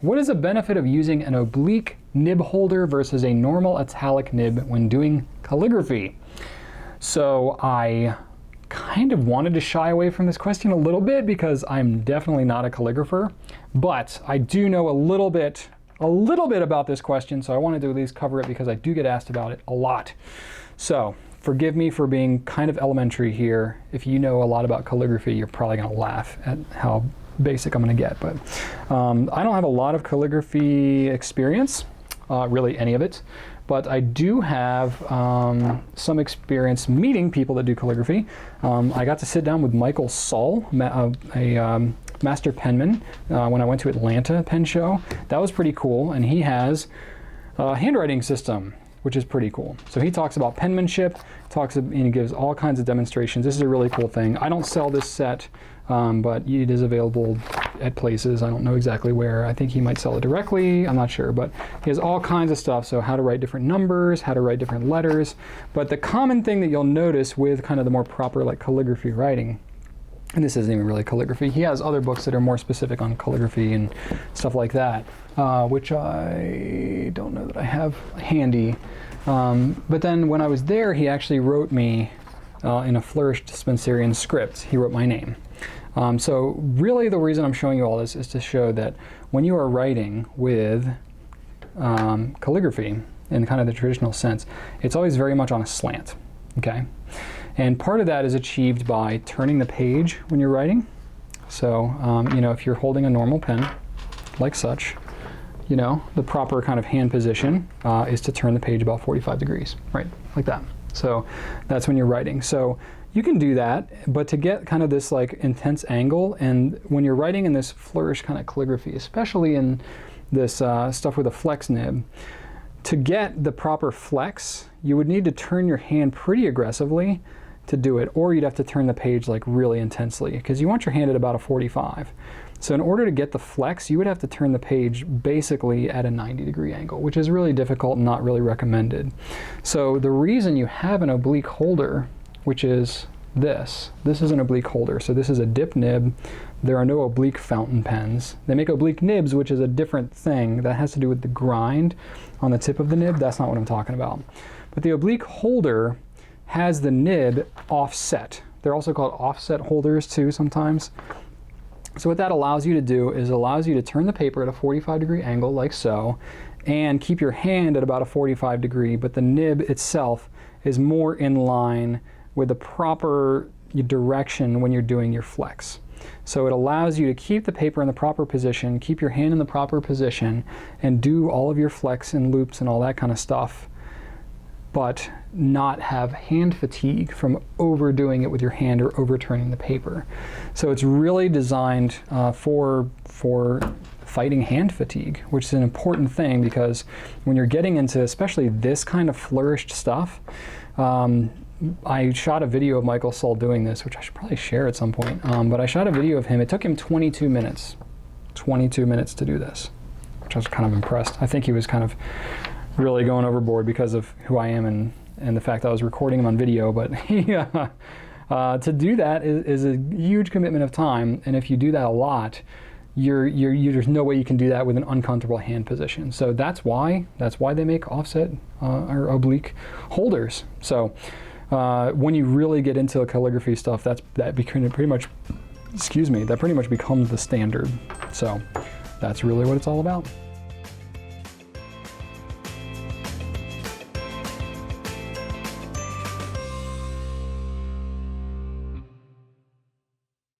What is the benefit of using an oblique nib holder versus a normal italic nib when doing calligraphy? So I kind of wanted to shy away from this question a little bit because I'm definitely not a calligrapher, but I do know a little bit about this question, so I wanted to at least cover it because I do get asked about it a lot. So forgive me for being kind of elementary here. If you know a lot about calligraphy, you're probably going to laugh at how basic I'm going to get, but I don't have a lot of calligraphy experience, really any of it, but I do have some experience meeting people that do calligraphy. I got to sit down with Michael Saul, a master penman, when I went to Atlanta pen show. That was pretty cool, and he has a handwriting system, which is pretty cool. So he talks about penmanship, and he gives all kinds of demonstrations. This is a really cool thing. I don't sell this set, but it is available at places. I don't know exactly where. I think he might sell it directly. I'm not sure, but he has all kinds of stuff. So how to write different numbers, how to write different letters. But the common thing that you'll notice with kind of the more proper like calligraphy writing, and this isn't even really calligraphy, he has other books that are more specific on calligraphy and stuff like that, which I don't know that I have handy. But then when I was there, he actually wrote me in a flourished Spencerian script. He wrote my name. So really the reason I'm showing you all this is to show that when you are writing with calligraphy in kind of the traditional sense, it's always very much on a slant, okay? And part of that is achieved by turning the page when you're writing. So, you know, if you're holding a normal pen, like such, you know, the proper kind of hand position is to turn the page about 45 degrees, right? Like that. So that's when you're writing. So you can do that, but to get kind of this like intense angle, and when you're writing in this flourish kind of calligraphy, especially in this stuff with a flex nib, to get the proper flex, you would need to turn your hand pretty aggressively to do it, or you'd have to turn the page like really intensely because you want your hand at about a 45. So in order to get the flex, you would have to turn the page basically at a 90-degree angle, which is really difficult and not really recommended. So the reason you have an oblique holder, which is this is an oblique holder. So this is a dip nib. There are no oblique fountain pens. They make oblique nibs, which is a different thing that has to do with the grind on the tip of the nib. That's not what I'm talking about. But the oblique holder has the nib offset. They're also called offset holders too sometimes. So what that allows you to do is allows you to turn the paper at a 45-degree angle like so, and keep your hand at about a 45 degree, but the nib itself is more in line with the proper direction when you're doing your flex. So it allows you to keep the paper in the proper position, keep your hand in the proper position, and do all of your flex and loops and all that kind of stuff, but not have hand fatigue from overdoing it with your hand or overturning the paper. So it's really designed for fighting hand fatigue, which is an important thing because when you're getting into especially this kind of flourished stuff, I shot a video of Michael Saul doing this, which I should probably share at some point, but I shot a video of him. It took him 22 minutes to do this, which I was kind of impressed. I think he was kind of really going overboard because of who I am and the fact that I was recording him on video, but to do that is a huge commitment of time, and if you do that a lot, there's no way you can do that with an uncomfortable hand position. So that's why they make offset or oblique holders. So when you really get into the calligraphy stuff, that pretty much becomes the standard. So that's really what it's all about.